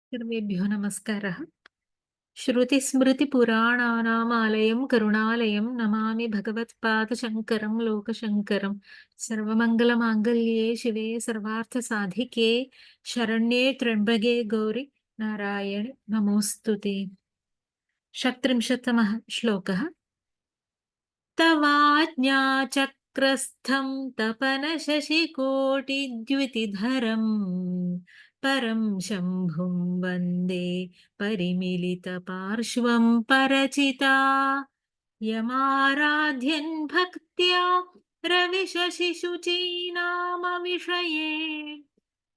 सर्वेभ्यो नमस्कारः। श्रुतिस्मृतिपुराणानामालयं करुणालयं नमामि भगवत्पादशङ्करं लोकशङ्करं। सर्वमङ्गलमाङ्गल्ये शिवे सर्वार्थसाधिके शरण्ये त्र्यम्बके गौरि नारायणि नमोऽस्तु ते। 37तमः श्लोकः। तवाज्ञाचक्रस्थं तपनशशिकोटिद्युतिधरम् परं शम्भुं वन्दे परिमिलितपार्श्वं परचिता यमाराध्यन् भक्त्या रविशशिशुचीनामविषये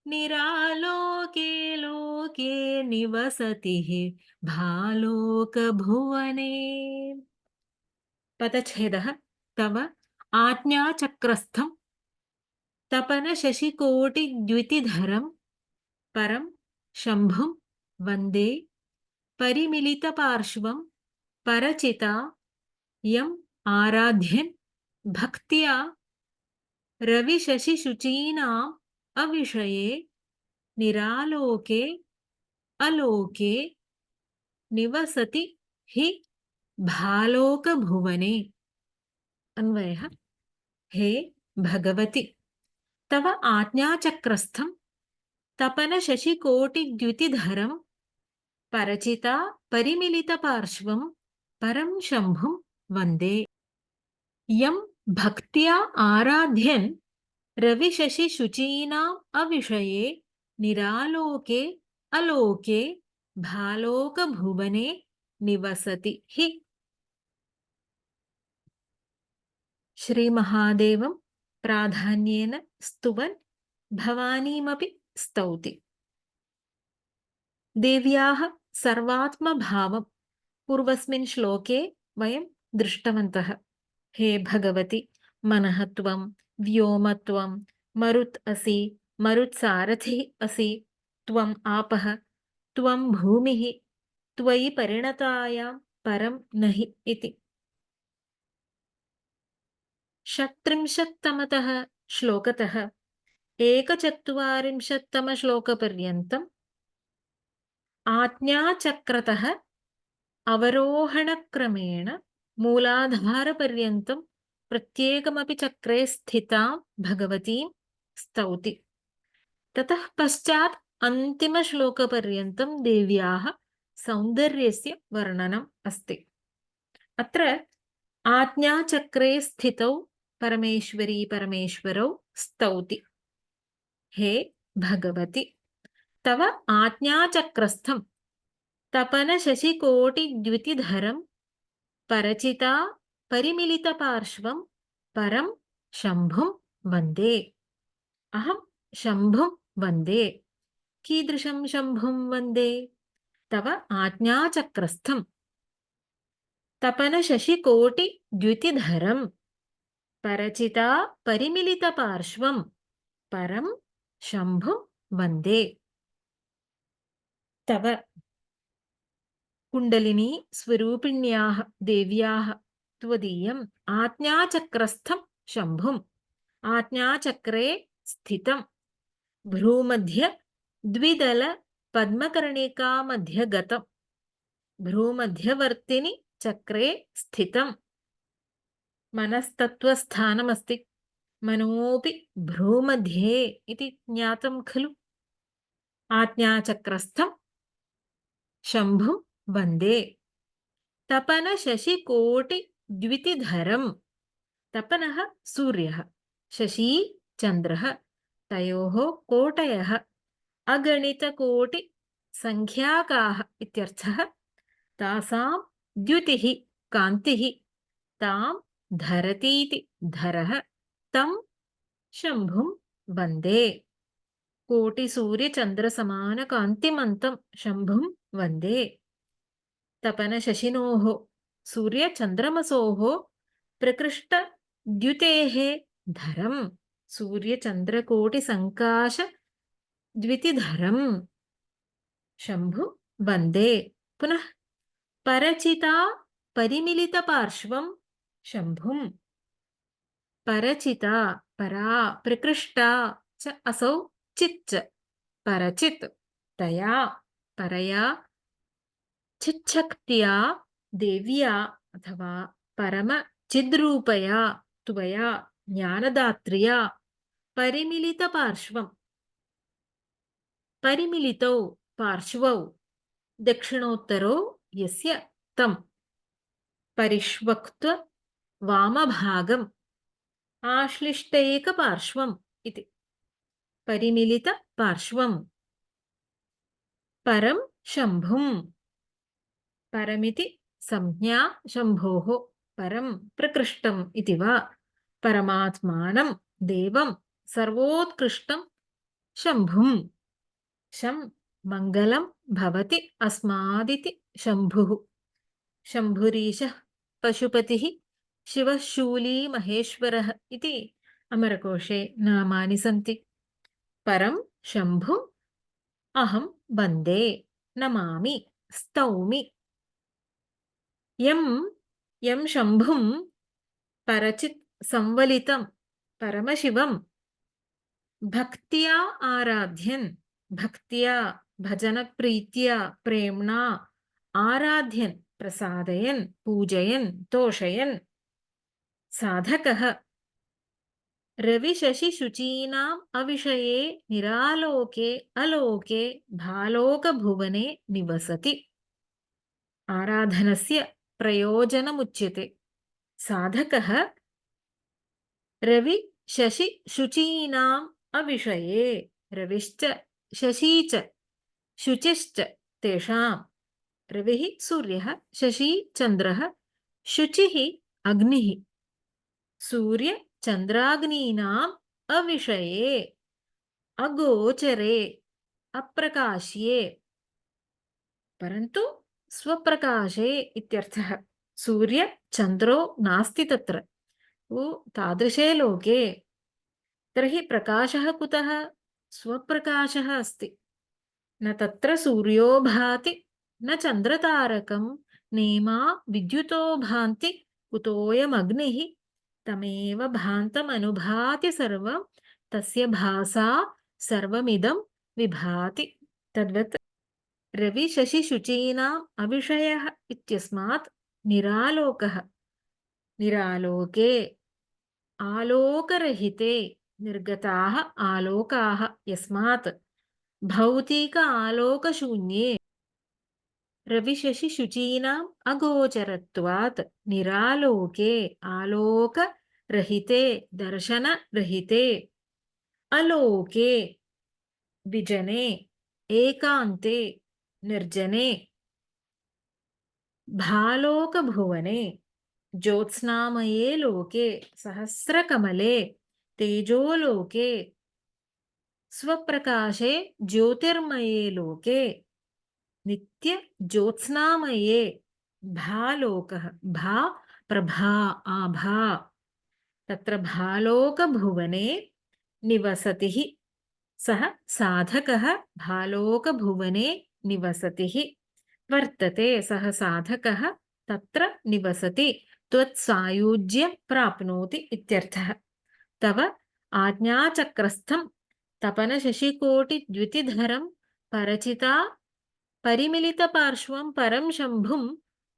निरालोके लोके निवसतिः भालोकभुवने। पदच्छेदः। तव आज्ञाचक्रस्थं तपनशशिकोटिद्युतिधरं परं शम्भुं वन्दे परिमिलितपार्श्वं परचिता यम् आराध्यन् भक्त्या रविशशिशुचीनाम् अविषये निरालोके अलोके निवसति हि भालोकभुवने। अन्वयः। हे भगवति, तव आज्ञाचक्रस्थं तपनशशिकोटिद्युतिधरं परचिता परिमिलितपार्श्वं परं शम्भुं वन्दे। यं भक्त्या आराध्यन् रविशशिशुचीनाम् अविषये निरालोके अलोके भालोकभुवने निवसति हि। श्रीमहादेवं प्राधान्येन स्तुवन् भवानीमपि स्तौति। देव्याः सर्वात्मभावं पूर्वस्मिन् श्लोके वयं दृष्टवन्तः। हे भगवति, मनः त्वं व्योमत्वं मरुत् असि, मरुत्सारथिः असि, त्वम् आपः, त्वं भूमिः, त्वयि परिणतायां परं नहि इति। 37तमतः श्लोकतः 41तमश्लोकपर्यन्तम् आज्ञाचक्रतः अवरोहणक्रमेण मूलाधारपर्यन्तं प्रत्येकमपि चक्रे स्थितां भगवतीं स्तौति। ततः पश्चात् अन्तिमश्लोकपर्यन्तं देव्याः सौन्दर्यस्य वर्णनम् अस्ति। अत्र आज्ञाचक्रे स्थितौ परमेश्वरी परमेश्वरौ स्तौति। हे भगवति, तव आज्ञाचक्रस्थं तपनशशिकोटिद्युतिधरं परचिता परिमिलितपार्श्वं परं शम्भुं वन्दे। अहं शम्भुं वन्दे। कीदृशं शम्भुं वन्दे? तव आज्ञाचक्रस्थं तपनशशिकोटिद्युतिधरं परचिता परिमिलितपार्श्वं परं शम्भुं वन्दे। तव कुण्डलिनी स्वरूपिण्याः देव्याः त्वदीयम् आज्ञाचक्रस्थं शम्भुम् आज्ञाचक्रे स्थितं भ्रूमध्य द्विदल पद्मकर्णिकामध्यगतं भ्रूमध्यवर्तिनि चक्रे स्थितं मनस्तत्त्वस्थानमस्ति। मनोऽपि भ्रूमध्ये इति ज्ञातं खलु। आज्ञाचक्रस्थं शम्भुं वन्दे। तपनशशिकोटिद्युतिधरं तपनः सूर्यः, शशी चन्द्रः, तयोः कोटयः अगणितकोटिसङ्ख्याकाः इत्यर्थः। तासां द्युतिः कान्तिः तां धरतीति धरः तं शम्भुं वन्दे। कोटिसूर्यचन्द्रसमानकान्तिमन्तं शम्भुं वन्दे। तपनशशिनोः सूर्यचन्द्रमसोः प्रकृष्टद्युतेः धरं सूर्यचन्द्रकोटिसङ्काशद्युतिधरं शम्भुं वन्दे। पुनः परचिता परिमिलितपार्श्वं शम्भुं। परचिता परा प्रकृष्टा च असौ चिच्च परचित् तया परया चिच्छक्त्या देव्या अथवा परमचिद्रूपया त्वया ज्ञानदात्र्या परिमिलितपार्श्वम् परिमिलितौ पार्श्वौ दक्षिणोत्तरौ यस्य तं परिष्वक्त्वा वामभागम् आश्लिष्टैकपार्श्वम् इति परिमिलितपार्श्वम् परं शम्भुम् परमिति संज्ञा शम्भोः परं प्रकृष्टम् इति वा परमात्मानं देवं सर्वोत्कृष्टं शम्भुम् शं मङ्गलं भवति अस्मादिति शम्भुः शम्भुरीशः पशुपतिः शिवः शूली महेश्वरः इति अमरकोशे नामानि सन्ति। परं शम्भुम् अहं वन्दे नमामि स्तौमि। यं शम्भुं परचित् संवलितं परमशिवं भक्त्या आराध्यन् भक्त्या भजनप्रीत्या प्रेम्णा आराध्यन् प्रसादयन् पूजयन् तोषयन् साधकः रविशशिशुचीनाम् अविषये निरालोके अलोके भालोकभुवने निवसति। आराधनस्य प्रयोजनमुच्यते। साधकः रविशशिशुचीनाम् अविषये रविश्च शशी च शुचिश्च तेषां रविः सूर्यः शशी चन्द्रः शुचिः अग्निः सूर्यचन्द्राग्नीनाम् अविषये अगोचरे अप्रकाश्ये परन्तु स्वप्रकाशे इत्यर्थः सूर्यचन्द्रो नास्ति तत्र तादृशे लोके तर्हि प्रकाशः कुतः स्वप्रकाशः अस्ति न तत्र सूर्यो भाति न चन्द्रतारकं नेमा विद्युतो भान्ति कुतोऽयमग्निः तमेव भान्तमनुभाति सर्वं तस्य भासा सर्वमिदं विभाति तद्वत् रविशशिशुचीनाम् अविषयः इत्यस्मात् निरालोकः निरालोके आलोकरहिते निर्गताः आलोकाः यस्मात् भौतिक आलोकशून्ये रविशशिशुचीनाम् अगोचरत्वात् निरालोके आलोकरहिते दर्शनरहिते अलोके विजने एकान्ते निर्जने भालोकभुवने ज्योत्स्नामये लोके सहस्रकमले तेजोलोके स्वप्रकाशे ज्योतिर्मये लोके नित्य ज्योत्स्नामये भालोकः भा प्रभा आभा तत्र भालोकभुवने निवसतिः सः साधकः भालोकभुवने निवसतिः वर्तते सः साधकः तत्र निवसति त्वत्सायुज्य प्राप्नोति इत्यर्थः तव आज्ञाचक्रस्थं तपनशशिकोटिद्युतिधरं परचिता परिमिलितपार्श्वं परं शम्भुं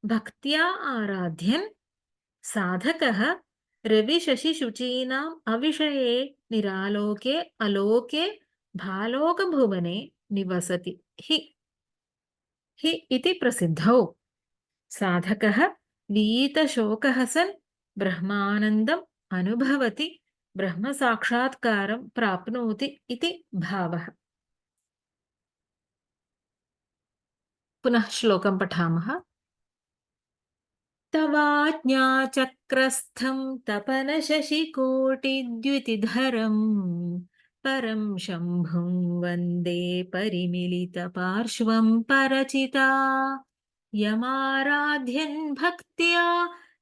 भक्त्या आराध्यन् साधकः रविशशिशुचीनाम् अविषये निरालोके अलोके भालोकभुवने निवसति हि इति प्रसिद्धौ साधकः वीतशोकः सन् ब्रह्मानन्दम् अनुभवति ब्रह्मसाक्षात्कारं प्राप्नोति इति भावः। पुनः श्लोकं पठामः। तवाज्ञाचक्रस्थं तपनशशिकोटिद्युतिधरं परं शम्भुं वन्दे परिमिलितपार्श्वं परचिता यमाराध्यन् भक्त्या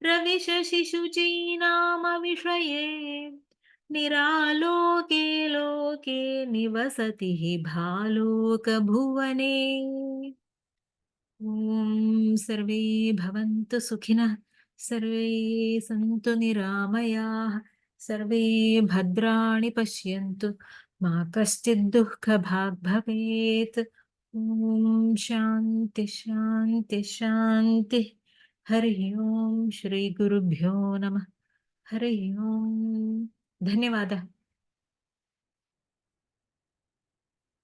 रविशशिशुचीनामविषये निरालोके लोके निवसति भालोकभुवने। ॐ सर्वे भवन्तु सुखिनः सर्वे सन्तु निरामयाः सर्वे भद्राणि पश्यन्तु मा कश्चित् दुःखभाग् भवेत्। ఓం శాంతి శాంతి శాంతి. హరి ఓం శ్రీ గురుభ్యో నమ. హరి ఓం. ధన్యవాద.